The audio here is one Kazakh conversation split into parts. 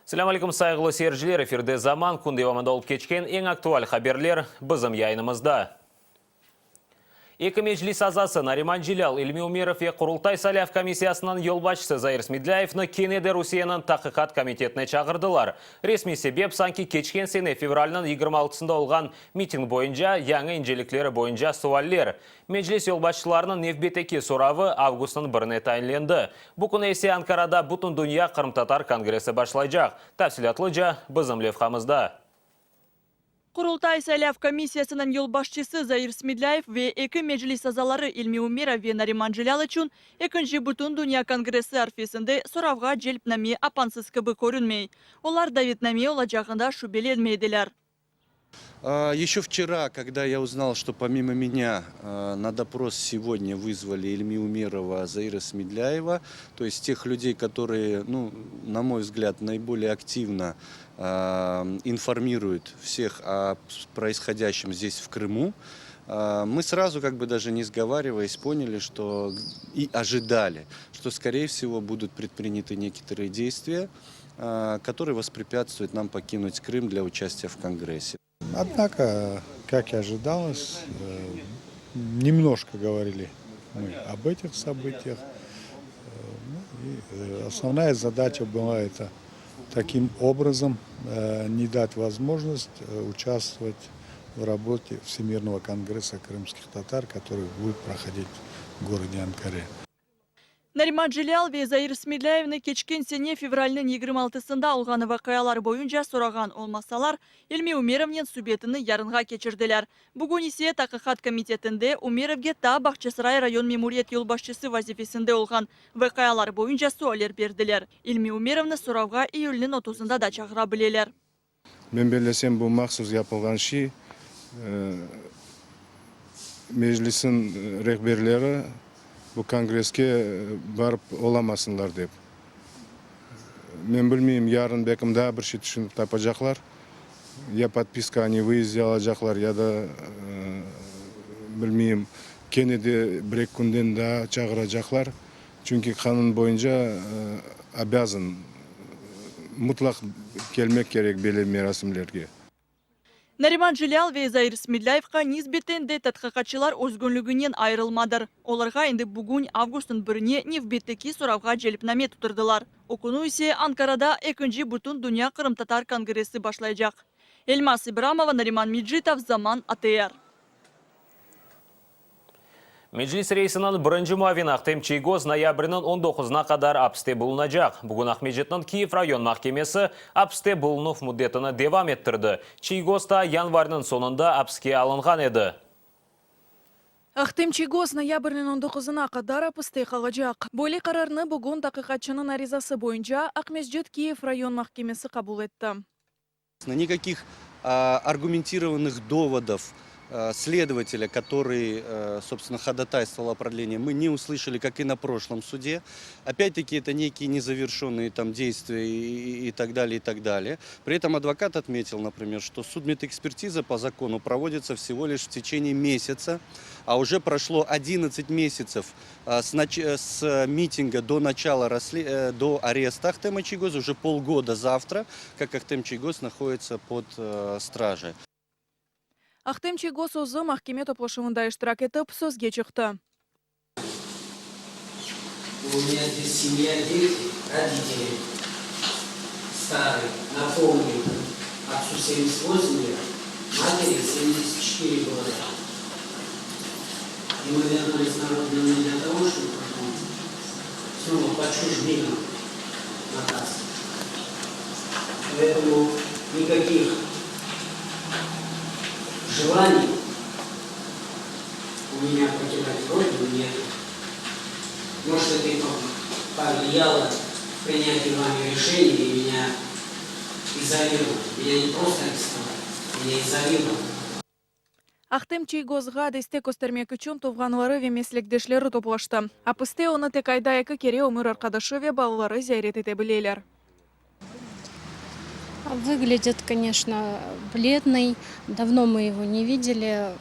Салам алейкум сайғылы серджілер, эфирде заман күнде вамандалып кечкен ең актуаль хаберлер бізім яйнымызда. Екі мejlis азасы Нариман Жилял, Илми Умеров и Құрылтай Саляв комиссиясынан елбашысы Заир Смедляевны Кенеде Русияның тақиқат комитетіне чағырдылар. Ресми себеп санки кечкен сене февральның 26-сында олған митинг бойынша, яңы инжеліклері бойынша суаллер. Мejlis елбашыларының невбетеки соравы августың 1-не тайынленді. Бұқын есе Анкарада бұтын дүния Қырым-Татар конгресі башлайжақ. Тәфсилатлыжа бізім левхамызда. Құрылтай Саляв комиссиясының елбашчысы Заир Смедляев ве екі мejlis азалары Илми Умеров ве Нариман Жилял үшін екінші бұтын дүния конгресі арфесінде соравға желпнаме апансыз кібі көрінмей. Олар давитнаме олачағында шубеленмейділер. Еще вчера, когда я узнал, что помимо меня на допрос сегодня вызвали Ильми Умерова, Заира Смедляева, то есть тех людей, которые, на мой взгляд, наиболее активно информируют всех о происходящем здесь в Крыму, мы сразу, даже не сговариваясь, поняли, что и ожидали, что, скорее всего, будут предприняты некоторые действия, которые воспрепятствуют нам покинуть Крым для участия в Конгрессе. Однако, как и ожидалось, немножко говорили мы об этих событиях. И основная задача была это таким образом не дать возможность участвовать в работе Всемирного конгресса крымских татар, который будет проходить в городе Анкаре. Нариман Жилял ве Заир Смедляевны кечкен сене февральның 26-сында олғаны вақиялар бойынша сұраған олмасалар, Илми Умеровнен субетіні ярынға кечірділер. Бүгін есе тақиқат комитетінде Умеровге та Бақчысарай район мемуриет елбашчысы вазифесінде олған вақиялар бойынша суалер берділер. Илми Умеровны сұрауға июльнің 30-сында да чағыра білелер. Мен белесем бұл мақсыз япылған ши, мejlisin рехберлері bu конгресске барып оламасынлар деп. Мен білмеймін, ярын бәкім да бір шет үшін тапажақлар. Я подписка они выезде алажақлар, я да білмеймін, Кенеде бір-ек күнден да чағырajақлар. Чүнки қанун бойынша обязан мұтлақ келмек керек беле мерасимлерге. Нариман Жилял ве Заир Смедляевқа низбетенде татқиқатчылар өзгөнлігінен айрылмадыр. Оларға енді бүгін августың 1-не невбеттеки сұрауға желіпнаме тұтырдылар. Окуну есе Анкарада екінші бұтын дүния Қырым-Татар конгресі башлайжақ. Эльмас Ибрамова, Нариман Меджитов, Заман, АТР. Мejlis рейсінің бірінші муавин Ақтем Чийгоз ноябрінің 19-на қадар апсте бұлынажақ. Бүгін Ақмежеттің Киев район махкемесі апсте бұлынув мұддетіні девам еттірді. Чийгозда январның сонында апске алынған еді. Ақтем Чийгоз ноябрның 19-на қадар апсте қалажақ. Бойлы қарарны бүгін тақиқатшының аризасы бойынша Ақмежет Киев район махкемесі қабыл етті. Никаких аргументированных доводов следователя, который, собственно, ходатайствовал о продлении, мы не услышали, как и на прошлом суде. Опять-таки, это некие незавершенные там действия и так далее, и так далее. При этом адвокат отметил, например, что судмедэкспертиза по закону проводится всего лишь в течение месяца, а уже прошло 11 месяцев с митинга до начала до ареста Ақтема Чийгоза, уже полгода завтра, как Ақтем Чийгоз находится под стражей. Ақтем Чийгоз өзі махкеме топлашуында иштирак етіп, сөзге чықты. У меня здесь семья, дети, родители старые, напомню, отцу 78 лет, матери 74 года. И мы вернулись на родину не для того, чтобы потом снова по чужбинам мотаться. Поэтому никаких желаний у меня покидать родину нет. Может, это и повлияло в принятии вами решения и меня изолировало. Меня не просто арестовали, меня изолировали. Ақтем Чийгозға десте көстермек үшін туғанлары ве меслектешлері топлашты. Апысте оны тек айда екі кере өмір арқадашы ве балалары зиярет ете білелер. Выглядит, конечно, бледный. Давно мы его не видели.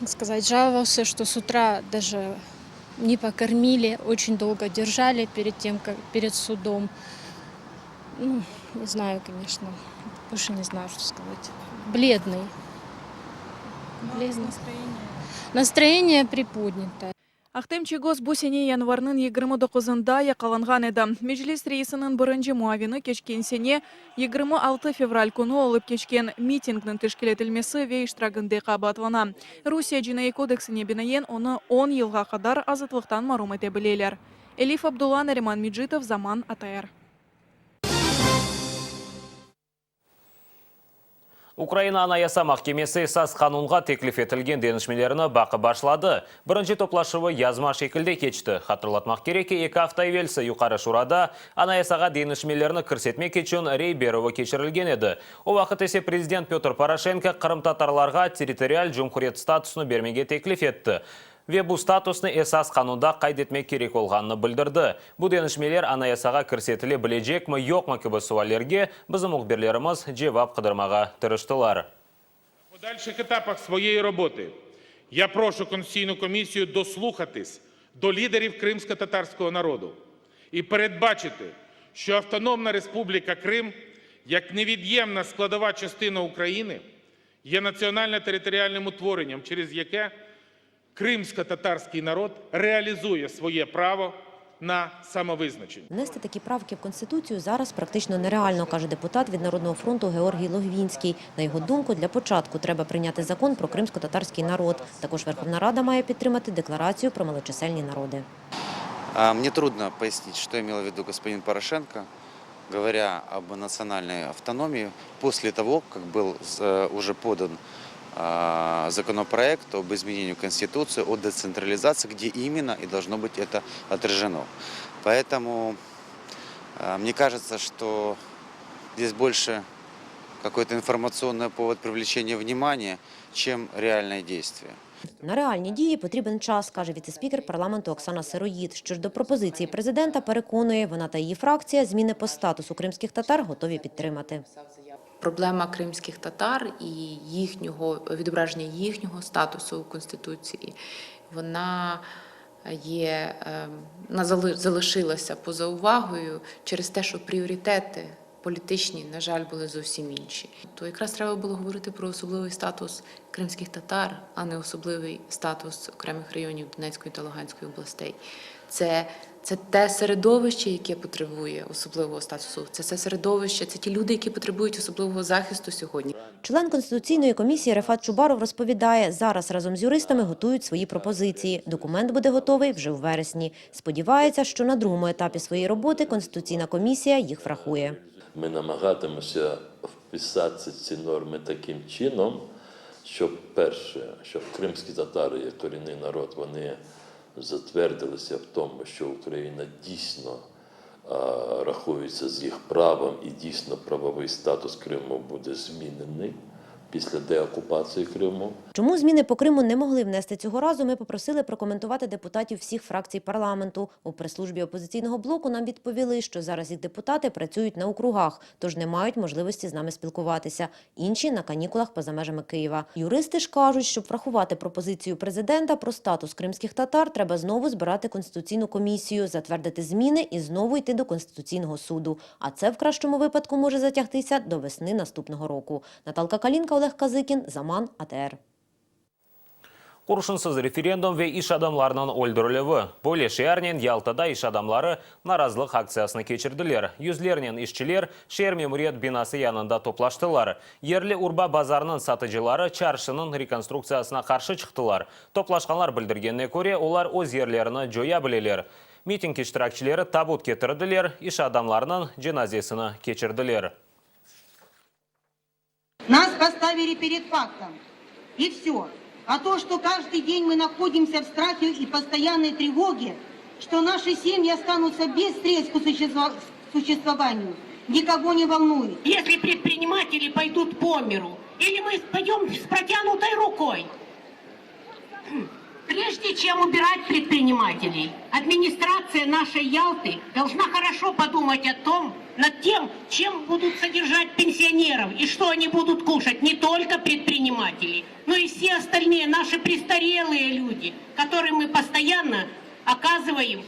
Сказать, жаловался, что с утра даже не покормили, очень долго держали перед судом. Не знаю, конечно. Больше не знаю, что сказать. Бледный. Бледный. Настроение приподнятое. Ахтем Чигоз бу сене январның 29-ында якаланган еді. Межлис рейсінің бірінші муавины кечкен сене 26 февраль күні олып кечкен митингнің тешкил етілмесі вей штрагынды қабатлана. Русия жинайы кодексіне бинайен оны 10 елға қадар азытлықтан марум ете білелер. Элиф Абдулла, Нариман Меджитов, Заман, АТР. Украина анаяса махкемесі саз қанунға теклиф етілген денішмелеріні бақы башлады. Бірінші топлашывы язма шекілде кечті. Хатырлатмақ кереке 2 авто евелсі юқары шурада анаясаға денішмелеріні кірсетме кечін рей беруі кечірілген еді. О вақыт есе президент Петр Порошенко Қырым татарларға территориаль жұмқұрет статусыны бермеге теклиф етті. Вебу статусны эсас қанунда қайдетмек керек олғанны білдірді. Бұл денішмелер анаясаға кірсетілі білежек мұ, йоқ мұ кебі суалерге біздің мұқберлеріміз жевап қыдырмаға тырыштылар. У дальших етапах своєї роботи я прошу Конституційну комісію дослухатись до лідерів кримсько-татарського народу і передбачити, що Автономна Республіка Крим, як невід'ємна складова частина України, є національно-територіальним утворенням, через яке кримсько-татарський народ реалізує своє право на самовизначення. Внести такі правки в Конституцію зараз практично нереально, каже депутат від Народного фронту Георгій Логвінський. На його думку, для початку треба прийняти закон про кримсько-татарський народ. Також Верховна Рада має підтримати декларацію про малочисельні народи. Мне трудно пояснить, что имел в виду господин Порошенко, говоря об национальной автономии, после того, как был уже подан законопроект об изменении Конституции, о децентрализации, где именно и должно быть это отражено. Поэтому мне кажется, что здесь больше какой-то информационный повод привлечения внимания, чем реальное действие. На реальні дії потрібен час, каже віце-спікер парламенту Оксана Сироїд. Що ж до пропозиції президента, переконує, вона та її фракція зміни по статусу кримських татар готові підтримати. Проблема кримських татар і відображення їхнього статусу у Конституції, вона залишилася поза увагою через те, що пріоритети політичні, на жаль, були зовсім інші. То якраз треба було говорити про особливий статус кримських татар, а не особливий статус окремих районів Донецької та Луганської областей. Це те середовище, яке потребує особливого статусу. Це середовище, це ті люди, які потребують особливого захисту сьогодні. Член Конституційної комісії Рефат Чубаров розповідає, зараз разом з юристами готують свої пропозиції. Документ буде готовий вже в вересні. Сподівається, що на другому етапі своєї роботи Конституційна комісія їх врахує. Ми намагатимемося вписати ці норми таким чином, щоб перше, щоб кримські татари, як корінний народ, вони затвердилися в тому, що Україна дійсно рахується з їх правом і дійсно правовий статус Криму буде змінений після деокупації Криму. Чому зміни по Криму не могли внести цього разу, ми попросили прокоментувати депутатів всіх фракцій парламенту. У прес-службі опозиційного блоку нам відповіли, що зараз їх депутати працюють на округах, тож не мають можливості з нами спілкуватися. Інші – на канікулах поза межами Києва. Юристи ж кажуть, щоб врахувати пропозицію президента про статус кримських татар, треба знову збирати Конституційну комісію, затвердити зміни і знову йти до Конституційного суду. А це в кращому випадку може затягтися до весни наступного року. Наталка Калінка, Олег Казикин, Заман, АТР. Құршынсыз референдум ве иш адамларынан өлдірілігі. Бөле шәрнен Ялтада иш адамлары наразылық акциясыны кечірділер. Юзлернен ішчілер шер меморият бинасы янында топлаштылар. Ерлі Урба базарының сатыжылары чаршының реконструкциясына қаршы чықтылар. Топлашқанлар білдіргенне көре, олар өз ерлеріні жоя білелер. Митинг иштиракчилері табут кетірділер, иш адамларының женазесіні кечірділер. Нас поставили перед фактом. И все. А то, что каждый день мы находимся в страхе и постоянной тревоге, что наши семьи останутся без средств к существованию, никого не волнует. Если предприниматели пойдут по миру, или мы пойдем с протянутой рукой, прежде чем убирать предпринимателей, администрация нашей Ялты должна хорошо подумать над тем, чем будут содержать пенсионеров и что они будут кушать, не только предприниматели, но и все остальные наши престарелые люди, которым мы постоянно оказываем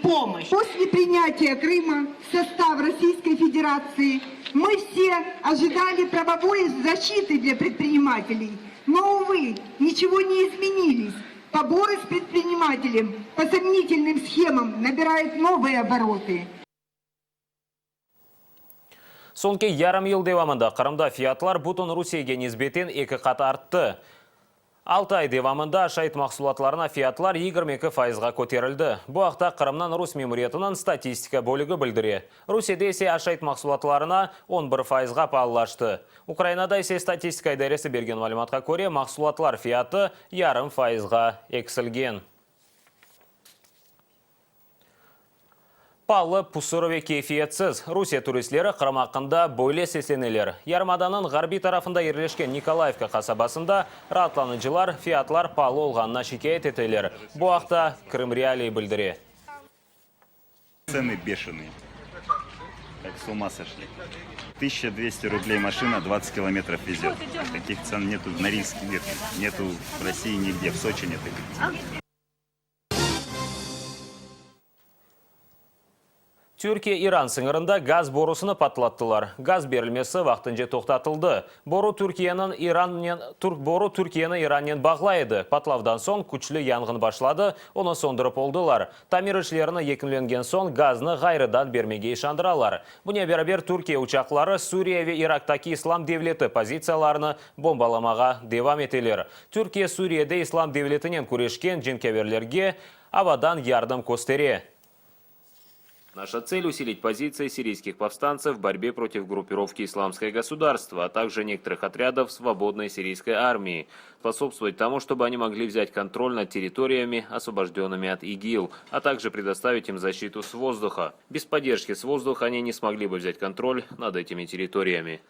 помощь. После принятия Крыма в состав Российской Федерации мы все ожидали правовой защиты для предпринимателей. Но, увы, ничего не изменились. Поборы с предпринимателем по сомнительным схемам набирают новые обороты. Соңғы ярым ел девамында Қырымда фиятлар бұтын Русияге низбетен 2 қат артты. 6 ай девамында шайт мақсулатларына фиятлар 22%-ға көтерілді. Бұл ақта Қырымнан Рус мемориятынан статистика бөлігі білдіре. Русияда есе ашайт мақсулатларына 11%-ға паллашты. Украинада есе статистика идаресі берген малыматқа көре мақсулатлар фияты 0,5%-ға эксілген. Палы пусырове кейфиетсіз. Русия туристлері Қырым ақында бойле сесенелер. Ярмаданын ғарби тарафында ерлешкен Николаевка қасабасында ратланычылар, фиятлар палы олғанына шикает етелер. Бұл ақта Крым реалии білдіре. Цены бешеные. Как с ума сошли. 1200 рублей машина, 20 километров везет. Таких цен нету в Норильске, нету в России нигде, в Сочи нет таких цен. Түркия Иран сыңырында газ борусыны патлаттылар. Газ берілмесі вақтынже тоқтатылды. Бору Түркияны Ираннен бағлайды. Патлавдан соң күчлі яңғын башлады, оны сондырып олдылар. Тамир ішлеріні екінленген соң газны ғайрыдан бермеге шандыралар. Бұне бәрібер Түркия учақлары Сүрия ве Ирактаки ислам девлеті позицияларыны бомбаламаға девам етелер. Түркия Сүрияде ислам девлетінен күрешкен жинкеверлерге авадан ярдым көстере. Наша цель – усилить позиции сирийских повстанцев в борьбе против группировки «Исламское государство», а также некоторых отрядов свободной сирийской армии, способствовать тому, чтобы они могли взять контроль над территориями, освобожденными от ИГИЛ, а также предоставить им защиту с воздуха. Без поддержки с воздуха они не смогли бы взять контроль над этими территориями.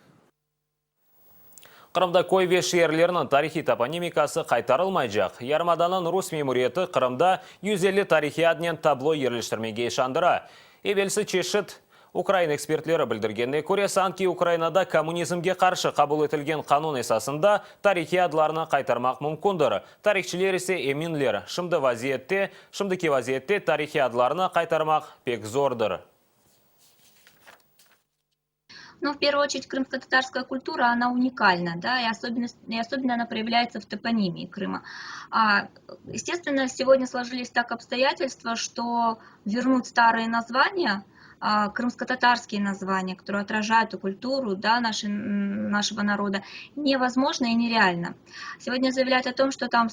Қырымда койве шерлерінің тарихи топонимикасы қайтарылмай жақ. Ярмаданын Рус мемориеті Қырымда 150 тарихи аднен табло ерліштірмеге шандыра. Эвелсі чешіт Украина экспертлері білдіргенде көре санки Украинада коммунизмге қаршы қабыл етілген қанун есасында тарихи адларына қайтармақ мүмкіндір. Тарихшілер есе еминлер. Шымдыки вазиетте тарихи адларына қайтармақ пек зордыр. Но в первую очередь крымско-татарская культура, она уникальна, да, и особенно она проявляется в топонимии Крыма. Естественно, сегодня сложились так обстоятельства, что вернуть старые названия, крымско-татарские названия, которые отражают эту культуру, да, нашего народа, невозможно и нереально. Сегодня заявляют о том, что там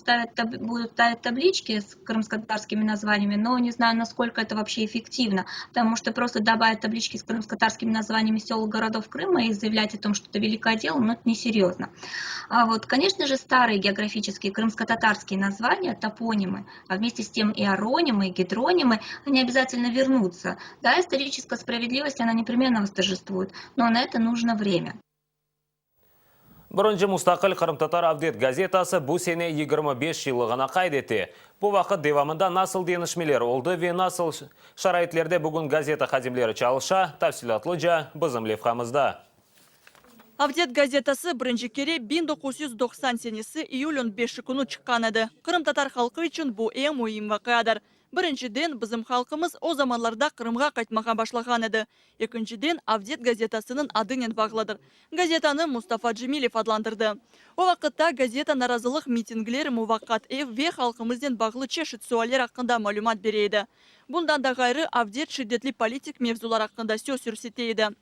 будут ставить таблички с крымско-татарскими названиями, но не знаю, насколько это вообще эффективно, потому что просто добавить таблички с крымско-татарскими названиями сел и городов Крыма и заявлять о том, что это великое дело, но это несерьезно. Конечно же, старые географические крымско-татарские названия, топонимы, а вместе с тем и аронимы, и гидронимы, они обязательно вернутся. Да, историческая справедливость, она непременно восторжествует, но на это нужно время. Бұрынжы мұстақыл Қырым-Татар Авдет газетасы бұл сене 25 жылығына қайдеті. Бұл вақыт девамында насыл денішмелер олды ве насыл шарайтлерде бүгін газета қадимлері чалыша, тәфсилатлы жа бізім левхамызда. Авдет газетасы бірінші кере 1990 июль 15 күні шыққан еді. Қырым-Татар халқы үшін бұл ең ойым вақиадыр. Біріншіден, біздің халқымыз о заманларда Қырымға қайтмаға башлаған еді. Екіншіден, Авдет газетасының адынен бағладыр. Газетаны Мустафа Джемилев адландырды. О вақытта газета наразылық митинглер муваққат ве халқымызден бағлы чешіт суалер ақында малюмат берейді. Бұндан да ғайры Авдет шиддетлі политик мевзулар ақында сөз сүрсетейді.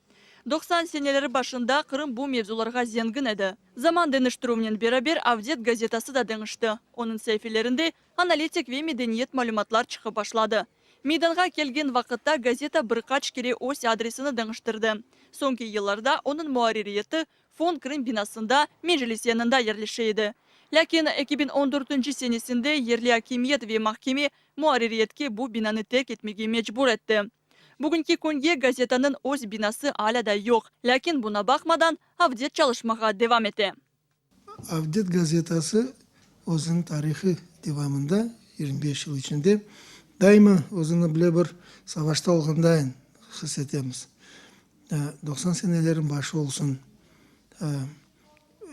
90 сенелері башында Қырым бұл мевзуларға зенгін еді. Заман деніштірумен берабер Авдет газетасы да деңішті. Оның сәйфелерінде аналитик ве медениет малюматлар чықы башлады. Мейданға келген вақытта газета бірқач кере ось адресіні деңіштірді. Соңғы елларда оның муаририеті фон Крым бинасында межелесенында ерлішейді. Ләкин 2014 сенесінде ерлі акимиет ве махкеме муаририетке бұл бинаны терк етмеге мечбур етті. Бүгінгі күнге газетаның өз бинасы аля да жоқ. Ләкин бұна бақмадан Авдет çalışмаға девам еті. Авдет газетасы өзінің тарихы девамында 25 жыл ішінде дайма өзіні біле бір савашта олғандайын хыс етеміз. 90 сенелерін башы олсын,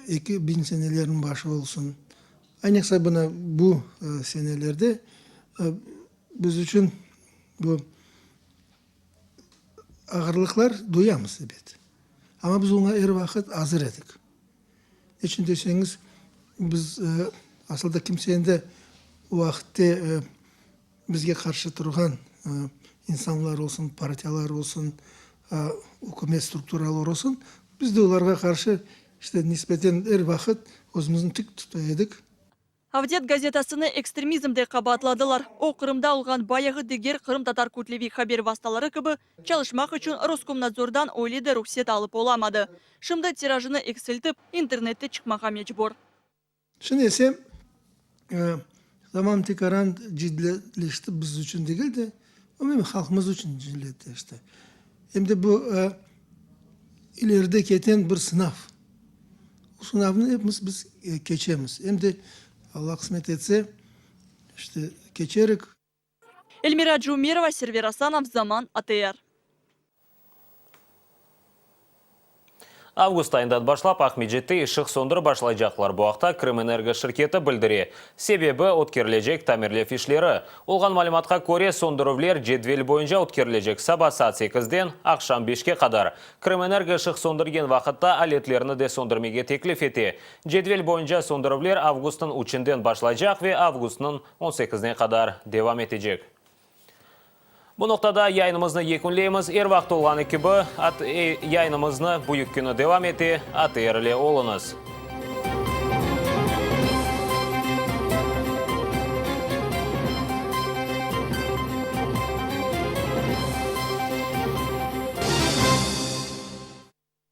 2000 сенелерін башы олсын. Айнықса бұна бұл сенелерде біз үшін bu ağırlıklar duyamız evet. Ama biz ona her vakit hazır edik. İçin deseniz biz aslında kimsenin de o vakitte bizge karşı durgan insanlar olsun, partiyalar olsun, hükümet strukturalar olsun, biz de onlara karşı işte nispeten her vakit özümüzün tük tutaydık. Авдет газетасыны экстремизмде кабатладылар. О Кырымда алган баягы дегер Кырым татар күтлеви хабер васталары кыбы чалышмак үчүн Роскомнадзордан ойлайды рөхсет алып оламады. Шымды тиражыны экселтип, интернетте чыкмага мечбур. Şimdi ise zaman tekaran ciddileşti biz için değil de ama halkımız için ciddileşti. Hem de bu ileride geçen bir sınav. Bu sınavını hepimiz biz geçemiz. Hem de Allah kısmet etse işte geçerek. Эльмира Джумерова, Сервер Асанов, Zaman, АТР. Август айынан башлап Ахмеджетте ишық сондыры башлайжақлар бұақта Крымэнерго шirketi білдіре. Себебі өткерлежек тамерлев ишлері. Олған малыматқа көре сондырывлер жедвел бойынша өткерлежек сабасат 8-ден ақшам 5-ке қадар. Крымэнерго ишық сондырген вақытта алетлеріні де сондырмеге теклif ете. Жедвел бойынша сондырывлер августын 3-ден башлайжақ ве августын 18-не қадар девам етежек. Bu noktada yayınımızı yekunleyimiz. Vaqt olğanı gibi yayınımızı bu yükünü devam eti. ATR ile olunuz.